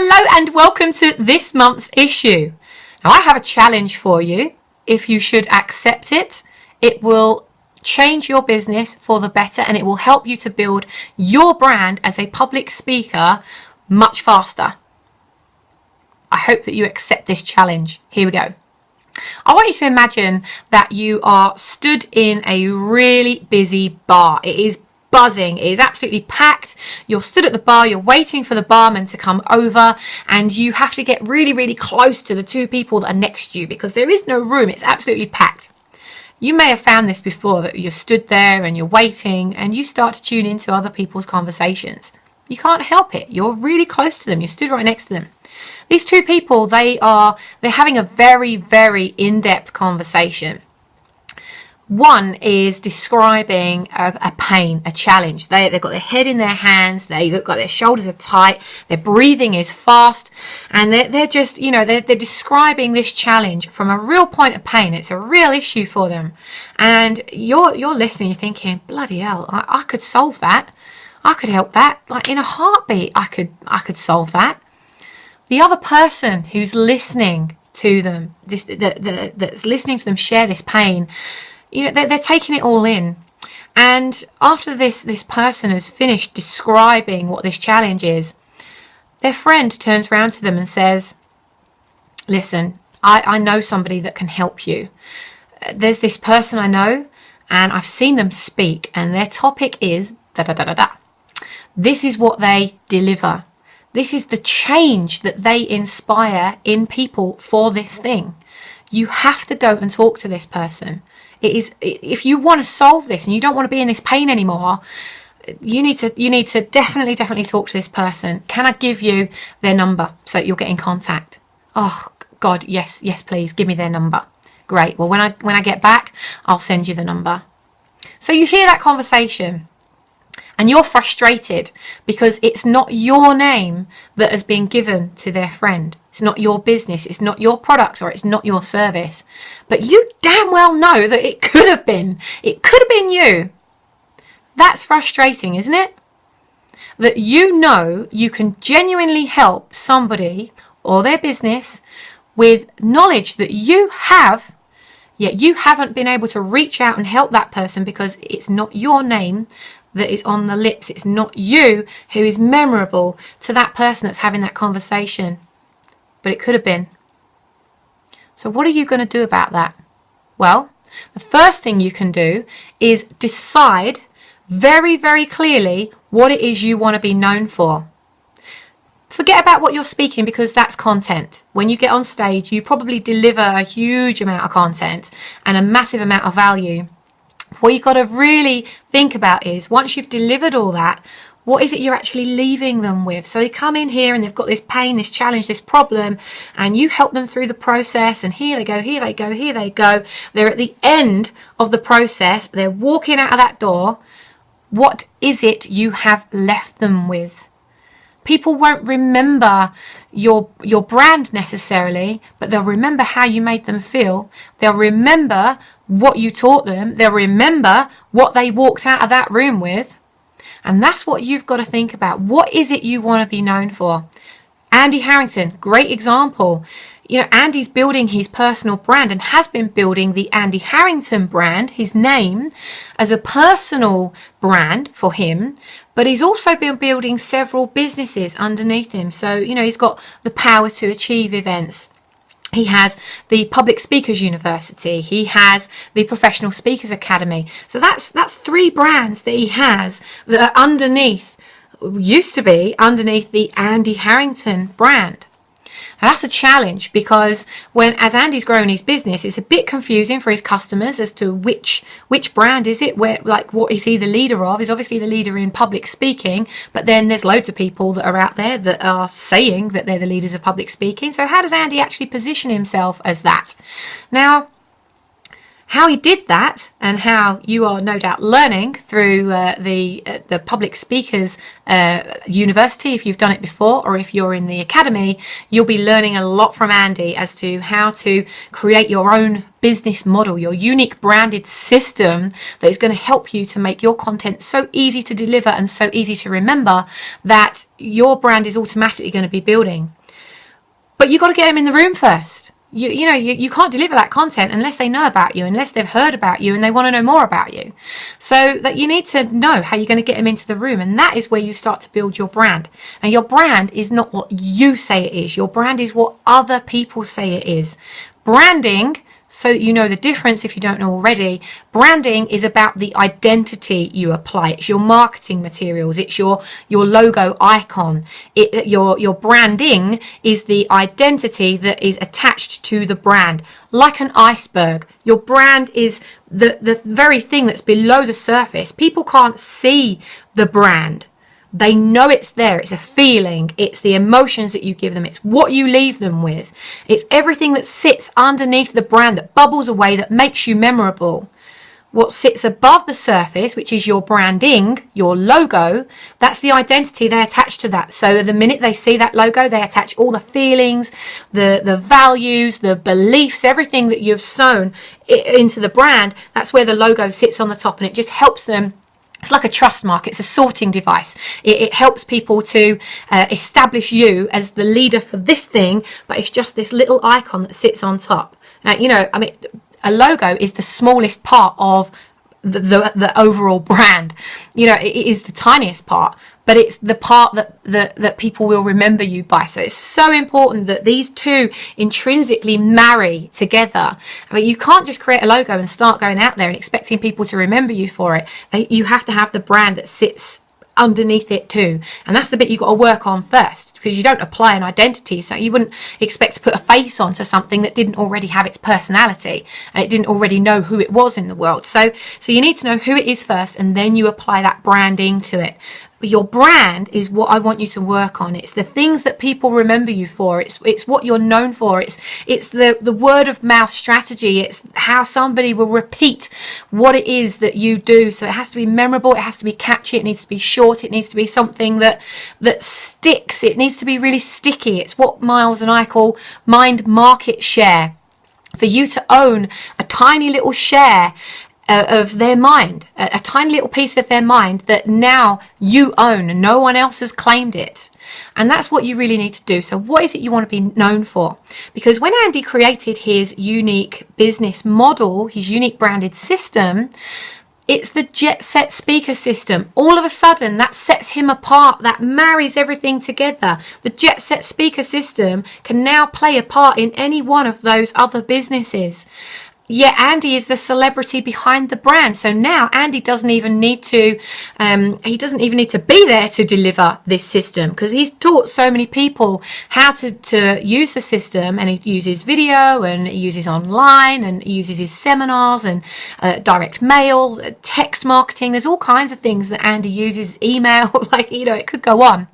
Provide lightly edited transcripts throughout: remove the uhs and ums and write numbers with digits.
Hello and welcome to this month's issue. Now I have a challenge for you. If you should accept it, it will change your business for the better and it will help you to build your brand as a public speaker much faster. I hope that you accept this challenge. Here we go. I want you to imagine that you are stood in a really busy bar. It is buzzing. It is absolutely packed. You're stood at the bar, you're waiting for the barman to come over, and you have to get really close to the two people that are next to you because there is no room. It's absolutely packed. You may have found this before, that you're stood there and you're waiting and you start to tune into other people's conversations. You can't help it. You're really close to them. You're stood right next to them. These two people, they're having a very in-depth conversation. One is describing a pain, a challenge. They've got their head in their hands. They look like their shoulders are tight. Their breathing is fast, and they're just, they're describing this challenge from a real point of pain. It's a real issue for them, and you're listening. You're thinking, bloody hell, I could solve that. I could help that. Like in a heartbeat, I could solve that. The other person who's listening to them, that's listening to them share this pain, they're taking it all in. And after this person has finished describing what this challenge is, their friend turns around to them and says, listen, I know somebody that can help you. There's this person I know, and I've seen them speak, and their topic is da-da-da-da-da. This is what they deliver. This is the change that they inspire in people for this thing. You have to go and talk to this person. If you want to solve this and you don't want to be in this pain anymore, you need to definitely talk to this person. Can I give you their number so that you'll get in contact? Oh God, yes, please give me their number. Great. Well, when I get back, I'll send you the number. So you hear that conversation and you're frustrated because it's not your name that has been given to their friend. It's not your business, it's not your product, or it's not your service. But you damn well know that it could have been. It could have been you. That's frustrating, isn't it? That you know you can genuinely help somebody or their business with knowledge that you have, yet you haven't been able to reach out and help that person because it's not your name that is on the lips. It's not you who is memorable to that person that's having that conversation. But it could have been. So what are you going to do about that? Well, the first thing you can do is decide very clearly what it is you want to be known for. Forget about what you're speaking because that's content. When you get on stage, you probably deliver a huge amount of content and a massive amount of value. What you've got to really think about is, once you've delivered all that, what is it you're actually leaving them with? So they come in here and they've got this pain, this challenge, this problem, and you help them through the process, and here they go. They're at the end of the process. They're walking out of that door. What is it you have left them with? People won't remember your brand necessarily, but they'll remember how you made them feel. They'll remember what you taught them. They'll remember what they walked out of that room with. And that's what you've got to think about. What is it you want to be known for? Andy Harrington, great example. Andy's building his personal brand and has been building the Andy Harrington brand, his name, as a personal brand for him. But he's also been building several businesses underneath him. So, he's got the Power to Achieve events. He has the Public Speakers University. He has the Professional Speakers Academy. So that's 3 brands that he has that are used to be underneath the Andy Harrington brand. Now that's a challenge because as Andy's growing his business, it's a bit confusing for his customers as to which brand is it, what is he the leader of? He's obviously the leader in public speaking, but then there's loads of people that are out there that are saying that they're the leaders of public speaking. So how does Andy actually position himself as that? Now, How he did that, and how you are no doubt learning through the public speakers university, if you've done it before, or if you're in the academy, you'll be learning a lot from Andy as to how to create your own business model, your unique branded system that is going to help you to make your content so easy to deliver and so easy to remember that your brand is automatically going to be building. But you've got to get them in the room first. You can't deliver that content unless they know about you, unless they've heard about you and they want to know more about you. So that you need to know how you're going to get them into the room. And that is where you start to build your brand. And your brand is not what you say it is. Your brand is what other people say it is. Branding, so that you know the difference if you don't know already, branding is about the identity you apply. It's your marketing materials. It's your logo icon. Your branding is the identity that is attached to the brand. Like an iceberg, your brand is the very thing that's below the surface. People can't see the brand. They know it's there. It's a feeling. It's the emotions that you give them. It's what you leave them with. It's everything that sits underneath the brand that bubbles away, that makes you memorable. What sits above the surface, which is your branding, your logo, that's the identity they attach to that. So the minute they see that logo, they attach all the feelings, the values, the beliefs, everything that you've sown into the brand. That's where the logo sits on the top, and it just helps them. It's like a trust mark. It's a sorting device. It helps people to establish you as the leader for this thing, but it's just this little icon that sits on top. Now, a logo is the smallest part of the overall brand. It is the tiniest part, but it's the part that people will remember you by. So it's so important that these two intrinsically marry together. You can't just create a logo and start going out there and expecting people to remember you for it. You have to have the brand that sits underneath it too, and that's the bit you've got to work on first, because you don't apply an identity. So you wouldn't expect to put a face onto something that didn't already have its personality and it didn't already know who it was in the world. So you need to know who it is first, and then you apply that branding to it. Your brand is what I want you to work on. It's the things that people remember you for. It's what you're known for. It's the word of mouth strategy. It's how somebody will repeat what it is that you do. So it has to be memorable. It has to be catchy. It needs to be short. It needs to be something that sticks. It needs to be really sticky. It's what Miles and I call mind market share. For you to own a tiny little share of their mind, a tiny little piece of their mind that now you own and no one else has claimed it. And that's what you really need to do. So what is it you want to be known for? Because when Andy created his unique business model, his unique branded system, it's the jet set speaker system. All of a sudden, that sets him apart. That marries everything together. The jet set speaker system can now play a part in any one of those other businesses. Yeah, Andy is the celebrity behind the brand. So now Andy doesn't even need to, be there to deliver this system, because he's taught so many people how to use the system, and he uses video, and he uses online, and he uses his seminars and direct mail, text marketing. There's all kinds of things that Andy uses, email, it could go on.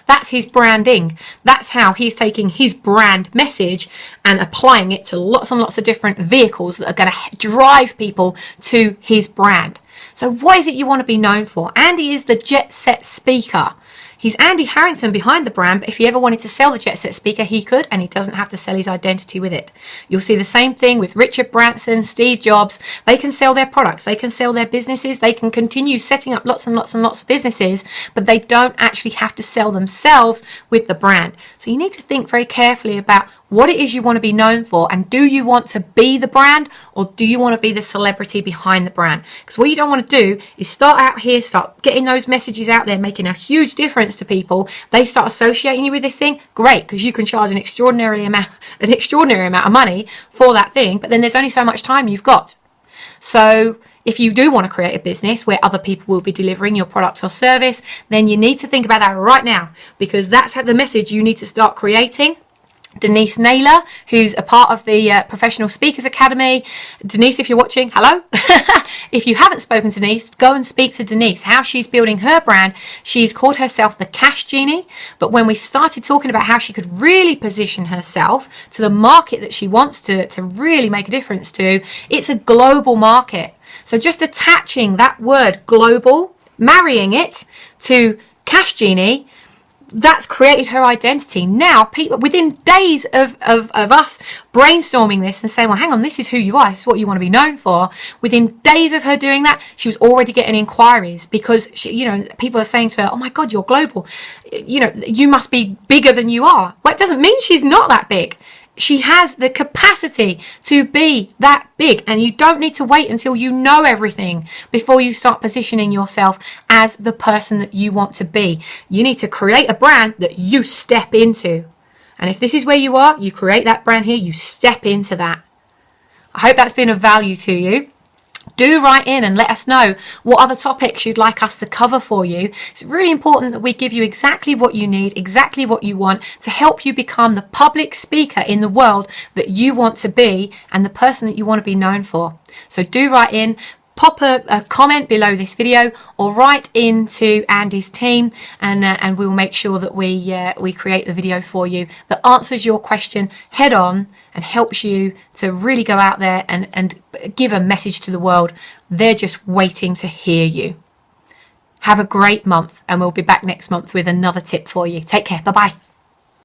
That's his branding. That's how he's taking his brand message and applying it to lots and lots of different vehicles that are going to drive people to his brand. So what is it you want to be known for? Andy is the jet set speaker. He's Andy Harrington behind the brand, but if he ever wanted to sell the jet set speaker, he could, and he doesn't have to sell his identity with it. You'll see the same thing with Richard Branson, Steve Jobs. They can sell their products, they can sell their businesses, they can continue setting up lots and lots and lots of businesses, but they don't actually have to sell themselves with the brand. So you need to think very carefully about what it is you want to be known for, and do you want to be the brand, or do you want to be the celebrity behind the brand? Because what you don't want to do is start out here, start getting those messages out there, making a huge difference to people. They start associating you with this thing. Great, because you can charge an extraordinary amount of money for that thing, but then there's only so much time you've got. So if you do want to create a business where other people will be delivering your product or service, then you need to think about that right now, because that's how the message you need to start creating. Denise Naylor, who's a part of the Professional Speakers Academy. Denise, if you're watching, hello. If you haven't spoken to Denise, go and speak to Denise, how she's building her brand. She's called herself the Cash Genie. But when we started talking about how she could really position herself to the market that she wants to really make a difference to, it's a global market. So just attaching that word global, marrying it to Cash Genie, that's created her identity. Now, people, within days of us brainstorming this and saying, well, hang on, this is who you are, this is what you want to be known for. Within days of her doing that, she was already getting inquiries because, people are saying to her, oh my God, you're global. You must be bigger than you are. Well, it doesn't mean she's not that big. She has the capacity to be that big, and you don't need to wait until you know everything before you start positioning yourself as the person that you want to be. You need to create a brand that you step into. And if this is where you are, you create that brand here, you step into that. I hope that's been of value to you. Do write in and let us know what other topics you'd like us to cover for you. It's really important that we give you exactly what you need, exactly what you want to help you become the public speaker in the world that you want to be and the person that you want to be known for. So do write in. Pop a comment below this video or write into Andy's team, and we will make sure that we create the video for you that answers your question head on and helps you to really go out there and give a message to the world. They're just waiting to hear you. Have a great month, and we'll be back next month with another tip for you. Take care. Bye-bye.